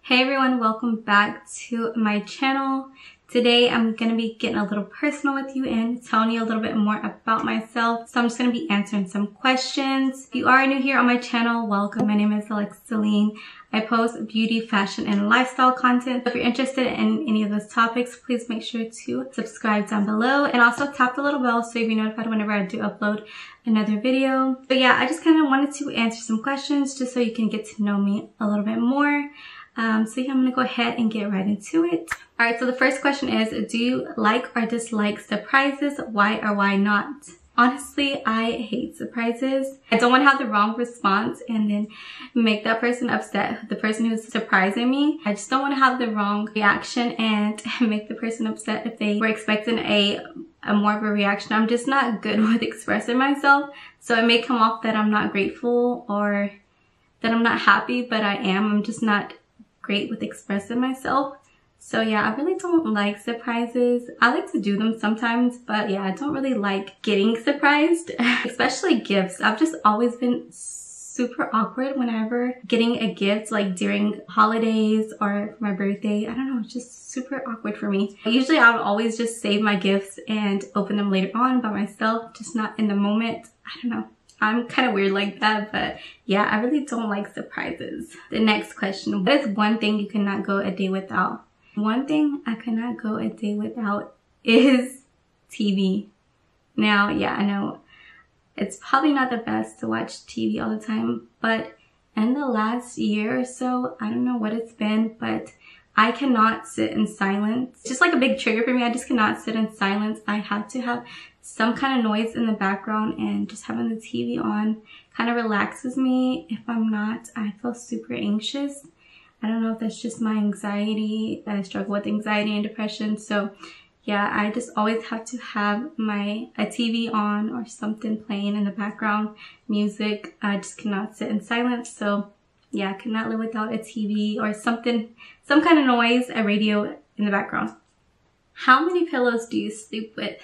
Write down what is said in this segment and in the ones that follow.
Hey everyone, welcome back to my channel. Today I'm going to be getting a little personal with you and telling you a little bit more about myself. So I'm just going to be answering some questions. If you are new here on my channel, welcome. My name is Alexis Seline. I post beauty, fashion, and lifestyle content. If you're interested in any of those topics, please make sure to subscribe down below and also tap the little bell so you'll be notified whenever I do upload another video. But yeah, I just kind of wanted to answer some questions just so you can get to know me a little bit more. So yeah, I'm gonna go ahead and get right into it. All right, so the first question is, do you like or dislike surprises? Why or why not? Honestly, I hate surprises. I don't want to have the wrong response and then make that person upset, the person who's surprising me. I just don't want to have the wrong reaction and make the person upset if they were expecting a more of a reaction. I'm just not good with expressing myself. So it may come off that I'm not grateful or that I'm not happy, but I am. I'm just not great with expressing myself. So yeah, I really don't like surprises. I like to do them sometimes, but yeah, I don't really like getting surprised, especially gifts. I've just always been super awkward whenever getting a gift, like during holidays or for my birthday. I don't know, it's just super awkward for me. Usually I would always just save my gifts and open them later on by myself, just not in the moment. I don't know. I'm kind of weird like that, but yeah, I really don't like surprises. The next question, what is one thing you cannot go a day without? One thing I cannot go a day without is TV. Now, yeah, I know it's probably not the best to watch TV all the time, but in the last year or so, I don't know what it's been, but I cannot sit in silence. It's just like a big trigger for me. I just cannot sit in silence. I have to have some kind of noise in the background, and just having the TV on kind of relaxes me. If I'm not, I feel super anxious. I don't know if that's just my anxiety. I struggle with anxiety and depression. So yeah, I just always have to have a TV on or something playing in the background, music. I just cannot sit in silence. So yeah, I cannot live without a TV or something, some kind of noise, a radio in the background. How many pillows do you sleep with?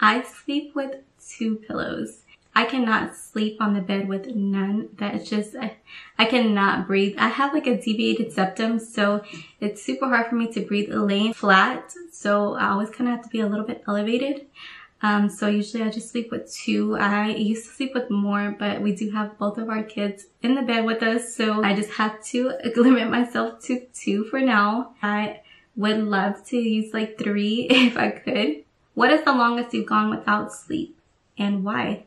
I sleep with 2 pillows. I cannot sleep on the bed with none. That's just, I cannot breathe. I have like a deviated septum, so it's super hard for me to breathe laying flat. So I always kind of have to be a little bit elevated. So usually I just sleep with 2. I used to sleep with more, but we do have both of our kids in the bed with us. So I just have to limit myself to 2 for now. I would love to use like 3 if I could. What is the longest you've gone without sleep and why?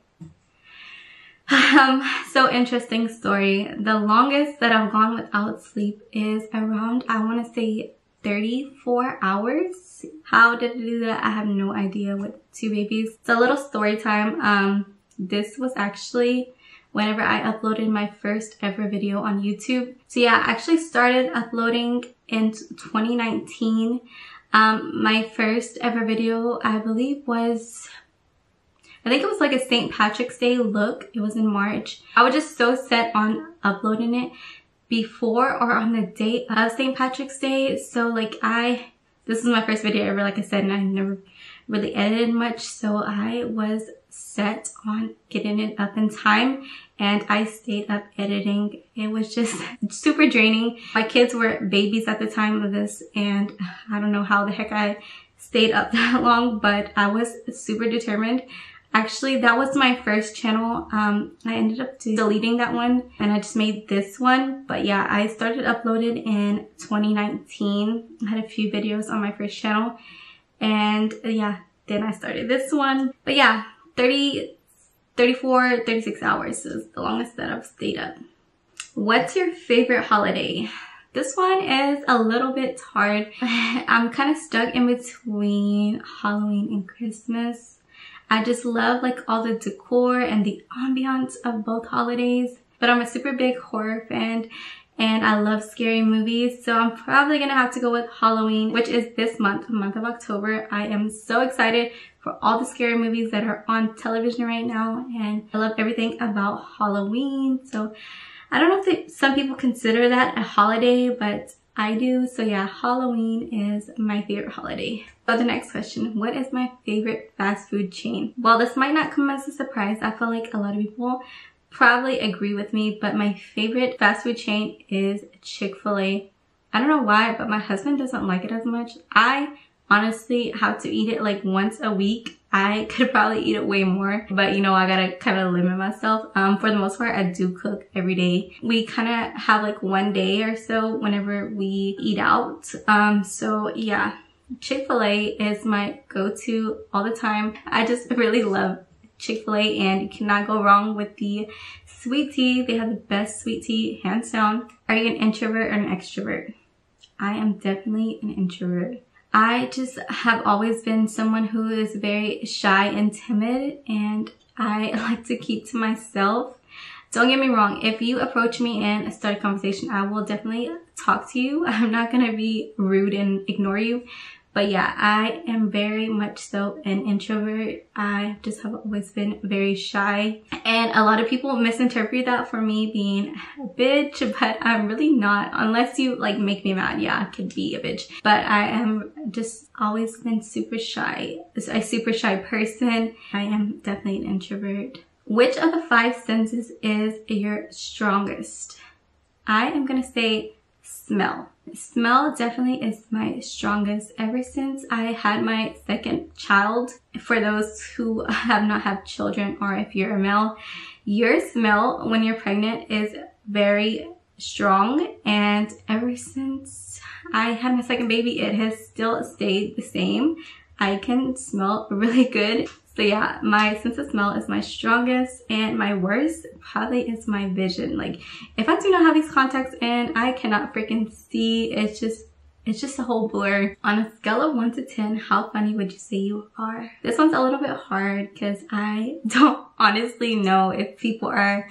So interesting story. The longest that I've gone without sleep is around, I want to say 34 hours. How did I do that? I have no idea with 2 babies. It's a little story time. This was actually whenever I uploaded my first ever video on YouTube. So yeah, I actually started uploading in 2019. My first ever video, I believe I think it was like a St. Patrick's Day look. It was in March. I was just so set on uploading it before or on the day of St. Patrick's Day. So like this is my first video ever, like I said, and I never really edited much. So I was set on getting it up in time, and I stayed up editing. It was just super draining. My kids were babies at the time of this, and I don't know how the heck I stayed up that long, but I was super determined. Actually, that was my first channel. I ended up deleting that one and I just made this one. But yeah, I started uploading in 2019. I had a few videos on my first channel, and yeah, then I started this one. But yeah, 34, 36 hours is the longest that I've stayed up. What's your favorite holiday? This one is a little bit hard. I'm kind of stuck in between Halloween and Christmas. I just love like all the decor and the ambiance of both holidays. But I'm a super big horror fan and I love scary movies. So I'm probably gonna have to go with Halloween, which is this month, the month of October. I am so excited for all the scary movies that are on television right now, and I love everything about Halloween. So I don't know if some people consider that a holiday, but I do. So yeah, Halloween is my favorite holiday. So the next question, what is my favorite fast food chain? Well, this might not come as a surprise. I feel like a lot of people probably agree with me, but my favorite fast food chain is Chick-fil-A. I don't know why, but my husband doesn't like it as much. I honestly have to eat it like once a week. I could probably eat it way more, but you know, I gotta kind of limit myself. For the most part, I do cook every day. We kind of have like one day or so whenever we eat out. So yeah, Chick-fil-A is my go-to all the time. I just really love Chick-fil-A, and you cannot go wrong with the sweet tea. They have the best sweet tea, hands down. Are you an introvert or an extrovert? I am definitely an introvert. I just have always been someone who is very shy and timid, and I like to keep to myself. Don't get me wrong, if you approach me and start a conversation, I will definitely talk to you. I'm not gonna be rude and ignore you. But yeah, I am very much so an introvert. I just have always been very shy. And a lot of people misinterpret that for me being a bitch, but I'm really not. Unless you like make me mad, yeah, I could be a bitch. But I am just always been super shy. A super shy person. I am definitely an introvert. Which of the 5 senses is your strongest? I am gonna say smell. Smell definitely is my strongest ever since I had my second child. For those who have not had children, or if you're a male, your smell when you're pregnant is very strong, and ever since I had my second baby, it has still stayed the same. I can smell really good. So yeah, my sense of smell is my strongest, and my worst probably is my vision. Like if I do not have these contacts in, I cannot freaking see. It's just a whole blur. On a scale of 1 to 10, how funny would you say you are? This one's a little bit hard because I don't honestly know if people are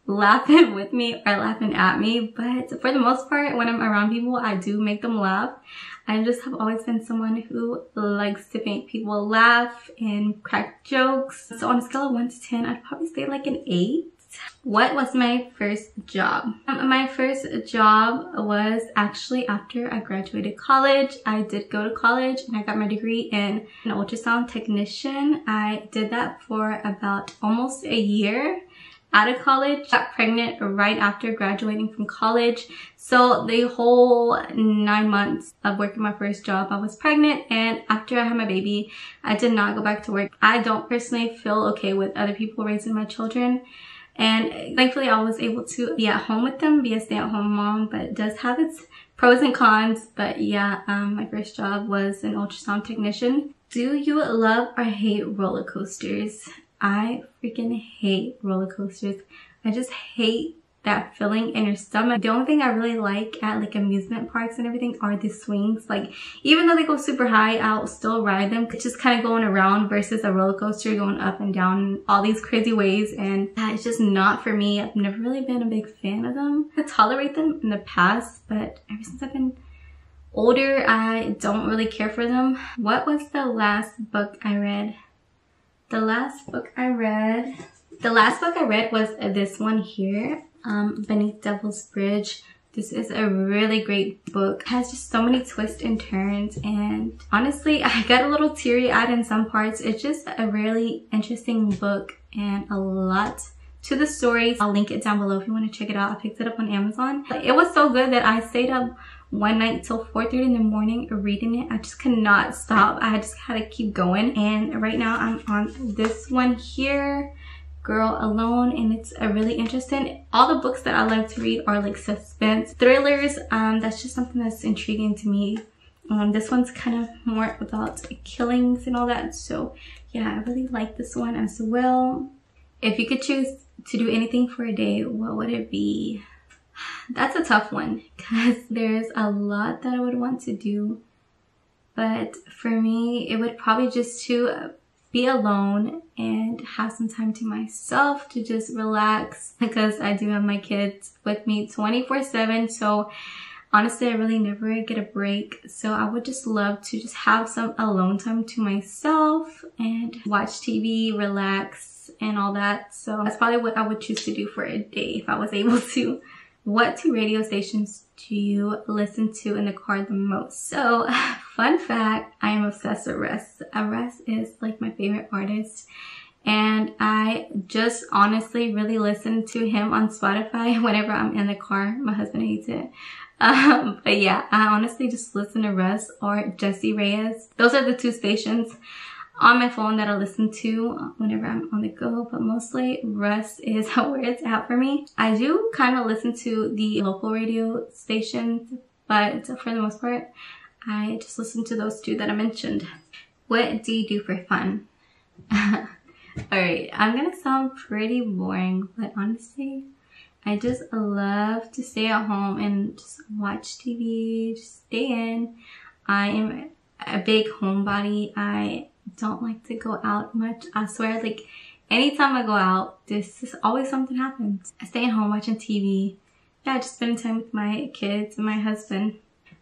laughing with me or laughing at me, but for the most part, when I'm around people, I do make them laugh. I just have always been someone who likes to make people laugh and crack jokes. So on a scale of 1 to 10, I'd probably say like an 8. What was my first job? My first job was actually after I graduated college. I did go to college and I got my degree in an ultrasound technician. I did that for about almost a year. Out of college, got pregnant right after graduating from college. So the whole 9 months of working my first job, I was pregnant, and after I had my baby, I did not go back to work. I don't personally feel okay with other people raising my children, and thankfully I was able to be at home with them, be a stay-at-home mom, but it does have its pros and cons. But yeah, my first job was an ultrasound technician. Do you love or hate roller coasters? I freaking hate roller coasters. I just hate that feeling in your stomach. The only thing I really like at like amusement parks and everything are the swings. Like even though they go super high, I'll still ride them. It's just kind of going around versus a roller coaster going up and down all these crazy ways, and it's just not for me. I've never really been a big fan of them. I tolerate them in the past, but ever since I've been older, I don't really care for them. What was the last book I read? The last book I read was this one here, Beneath Devil's Bridge. This is a really great book. It has just so many twists and turns, and honestly, I got a little teary-eyed in some parts. It's just a really interesting book and a lot to the story. I'll link it down below if you want to check it out. I picked it up on Amazon. It was so good that I stayed up one night till 4:30 in the morning reading it. I just could not stop. I just had to keep going. And right now I'm on this one here, Girl Alone, and it's a really interesting. All the books that I like to read are like suspense thrillers. That's just something that's intriguing to me. This one's kind of more about killings and all that. So yeah, I really like this one as well. If you could choose to do anything for a day, what would it be? That's a tough one because there's a lot that I would want to do, but for me it would probably just to be alone and have some time to myself to just relax, because I do have my kids with me 24/7. So honestly, I really never get a break. So I would just love to just have some alone time to myself and watch TV, relax and all that. So that's probably what I would choose to do for a day if I was able to. What 2 radio stations do you listen to in the car the most? So, fun fact, I am obsessed with Russ. Russ is like my favorite artist. And I just honestly really listen to him on Spotify whenever I'm in the car. My husband hates it. But yeah, I honestly just listen to Russ or Jesse Reyes. Those are the two stations on my phone that I listen to whenever I'm on the go, but mostly Russ is where it's at for me. I do kind of listen to the local radio stations, but for the most part, I just listen to those two that I mentioned. What do you do for fun? Alright, I'm gonna sound pretty boring, but honestly, I just love to stay at home and just watch TV, just stay in. I am a big homebody. I don't like to go out much. I swear, like, anytime I go out, there's just always something happens. I stay at home watching TV. Yeah, just spending time with my kids and my husband.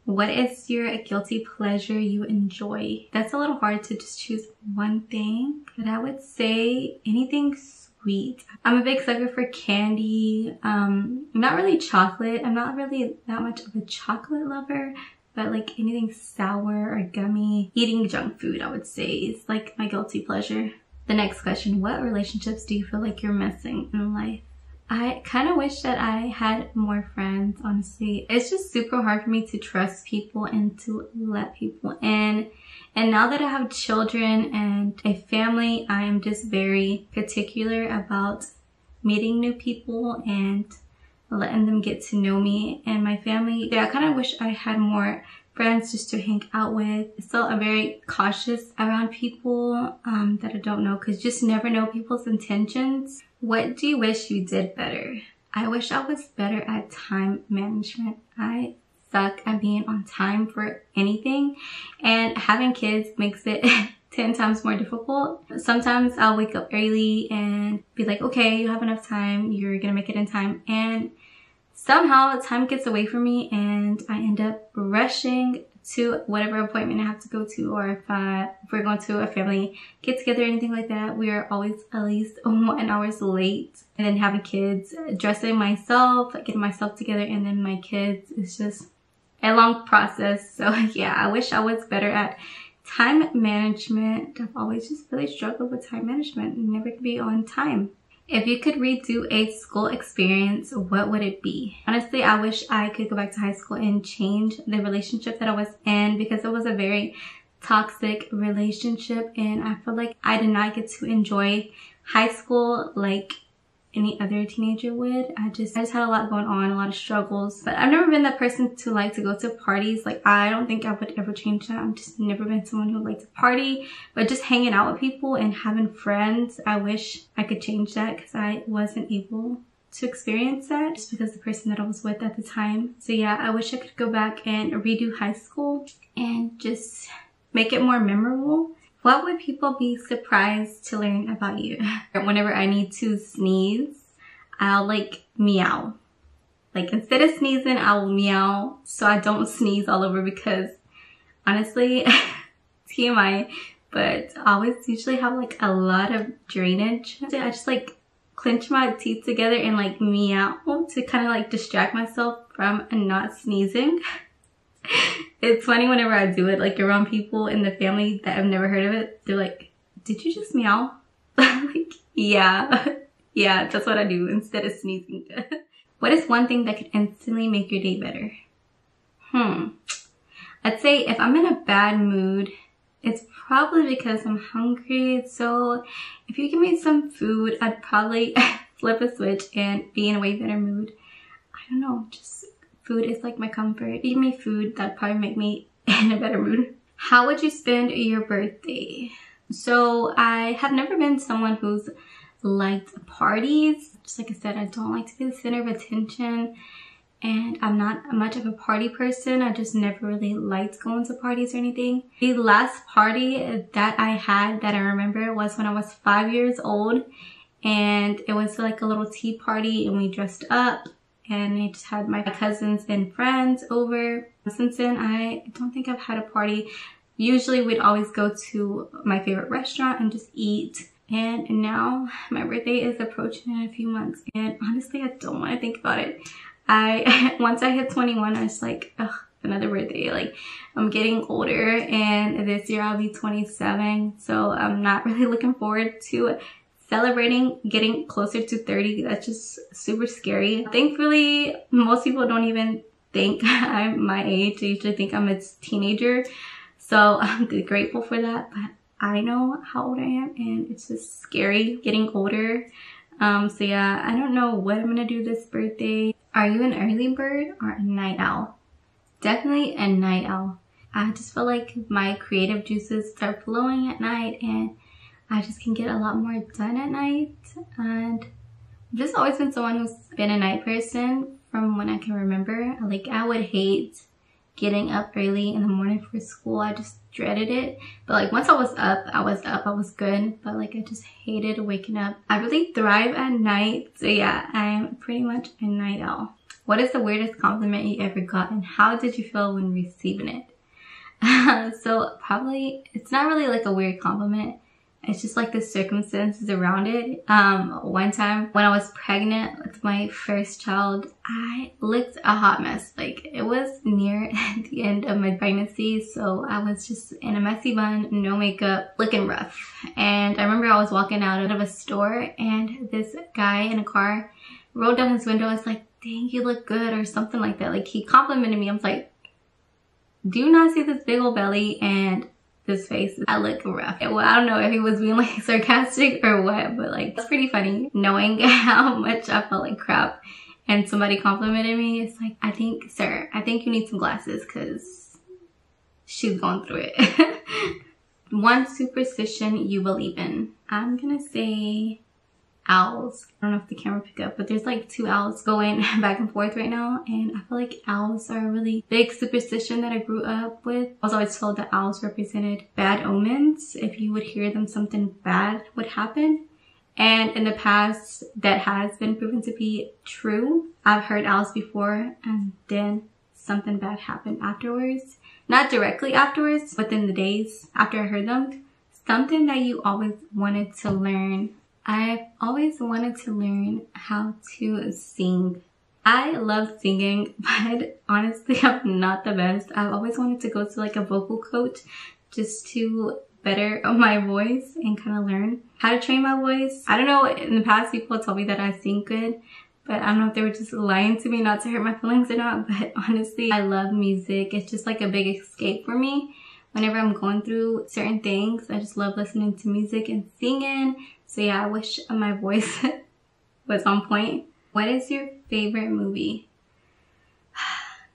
What is your guilty pleasure you enjoy? That's a little hard to just choose one thing, but I would say anything sweet. I'm a big sucker for candy. Not really chocolate. I'm not really that much of a chocolate lover, but like anything sour or gummy. Eating junk food, I would say, is like my guilty pleasure. The next question, what relationships do you feel like you're missing in life? I kind of wish that I had more friends, honestly. It's just super hard for me to trust people and to let people in. And now that I have children and a family, I am just very particular about meeting new people and letting them get to know me and my family. Yeah, I kind of wish I had more friends just to hang out with. Still, I'm very cautious around people that I don't know, because you just never know people's intentions. What do you wish you did better? I wish I was better at time management. I suck at being on time for anything, and having kids makes it 10 times more difficult. Sometimes I'll wake up early and be like, okay, you have enough time, you're gonna make it in time, and somehow time gets away from me and I end up rushing to whatever appointment I have to go to, or if we're going to a family get together or anything like that, we are always at least 1 hour late. And then having kids, dressing myself, getting myself together, and then my kids, is just a long process. So yeah, I wish I was better at time management. I've always just really struggled with time management and never be on time. If you could redo a school experience, what would it be? Honestly, I wish I could go back to high school and change the relationship that I was in, because it was a very toxic relationship and I feel like I did not get to enjoy high school like any other teenager would. I just had a lot going on, a lot of struggles. But I've never been that person to like to go to parties. Like, I don't think I would ever change that. I've just never been someone who liked to party. But just hanging out with people and having friends, I wish I could change that, because I wasn't able to experience that just because the person that I was with at the time. So yeah, I wish I could go back and redo high school and just make it more memorable. What would people be surprised to learn about you? Whenever I need to sneeze, I'll like meow. Like, instead of sneezing, I will meow so I don't sneeze all over, because honestly, TMI, but I always usually have like a lot of drainage. I just like clench my teeth together and like meow to kind of like distract myself from not sneezing. It's funny whenever I do it, like around people in the family that have never heard of it. They're like, did you just meow? Like, yeah. Yeah, that's what I do instead of sneezing. What is one thing that could instantly make your day better? I'd say if I'm in a bad mood, it's probably because I'm hungry. So if you give me some food, I'd probably flip a switch and be in a way better mood. I don't know, just food is like my comfort. Give me food, that'd probably make me in a better mood. How would you spend your birthday? So I have never been someone who's liked parties. Just like I said, I don't like to be the center of attention, and I'm not much of a party person. I just never really liked going to parties or anything. The last party that I had that I remember was when I was 5 years old, and it was like a little tea party and we dressed up. And I just had my cousins and friends over. Since then, I don't think I've had a party. Usually we'd always go to my favorite restaurant and just eat. And now my birthday is approaching in a few months. And honestly, I don't want to think about it. Once I hit 21, I was like, ugh, another birthday. Like, I'm getting older and this year I'll be 27. So I'm not really looking forward to celebrating getting closer to 30. That's just super scary. Thankfully, most people don't even think I'm my age. They usually think I'm a teenager. So I'm grateful for that. But I know how old I am and it's just scary getting older. So yeah, I don't know what I'm gonna do this birthday. Are you an early bird or a night owl? Definitely a night owl. I just feel like my creative juices start flowing at night and I just can get a lot more done at night. And I've just always been someone who's been a night person from when I can remember. Like, I would hate getting up early in the morning for school. I just dreaded it. But like, once I was up, I was good. But like, I just hated waking up. I really thrive at night. So yeah, I'm pretty much a night owl. What is the weirdest compliment you ever got and how did you feel when receiving it? So probably, it's not really like a weird compliment. It's just like the circumstances around it. One time when I was pregnant with my first child, I looked a hot mess. Like, it was near the end of my pregnancy, so I was just in a messy bun, no makeup, looking rough. And I remember I was walking out of a store and this guy in a car rolled down his window. It's like, dang, you look good, or something like that. Like, he complimented me. I was like, do you not see this big old belly and this face? I look rough. Well, I don't know if he was being like sarcastic or what, but like, it's pretty funny knowing how much I felt like crap and somebody complimented me. It's like, I think, sir, I think you need some glasses because she's going through it. One superstition you believe in. I'm gonna say owls. I don't know if the camera picked up, but there's like 2 owls going back and forth right now, and I feel like owls are a really big superstition that I grew up with. I was always told that owls represented bad omens. If you would hear them, something bad would happen. And in the past, that has been proven to be true. I've heard owls before and then something bad happened afterwards. Not directly afterwards, within the days after I heard them. Something that you always wanted to learn. I've always wanted to learn how to sing. I love singing, but honestly, I'm not the best. I've always wanted to go to like a vocal coach just to better my voice and kind of learn how to train my voice. I don't know, in the past people told me that I sing good, but I don't know if they were just lying to me not to hurt my feelings or not. But honestly, I love music. It's just like a big escape for me. Whenever I'm going through certain things, I just love listening to music and singing. So yeah, I wish my voice was on point. What is your favorite movie?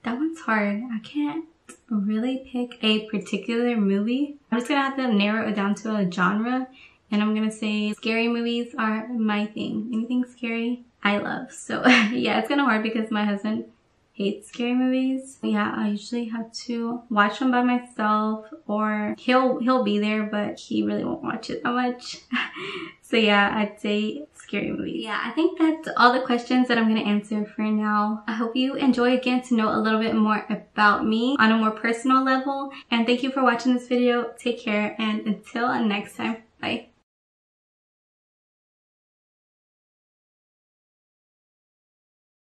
That one's hard. I can't really pick a particular movie. I'm just gonna have to narrow it down to a genre. And I'm gonna say scary movies are my thing. Anything scary, I love. So yeah, it's kind of hard because my husband hates scary movies. Yeah, I usually have to watch them by myself, or he'll be there, but he really won't watch it that much. So yeah, I'd say scary movies. Yeah, I think that's all the questions that I'm gonna answer for now. I hope you enjoy getting to know a little bit more about me on a more personal level. And thank you for watching this video. Take care, and until next time, bye.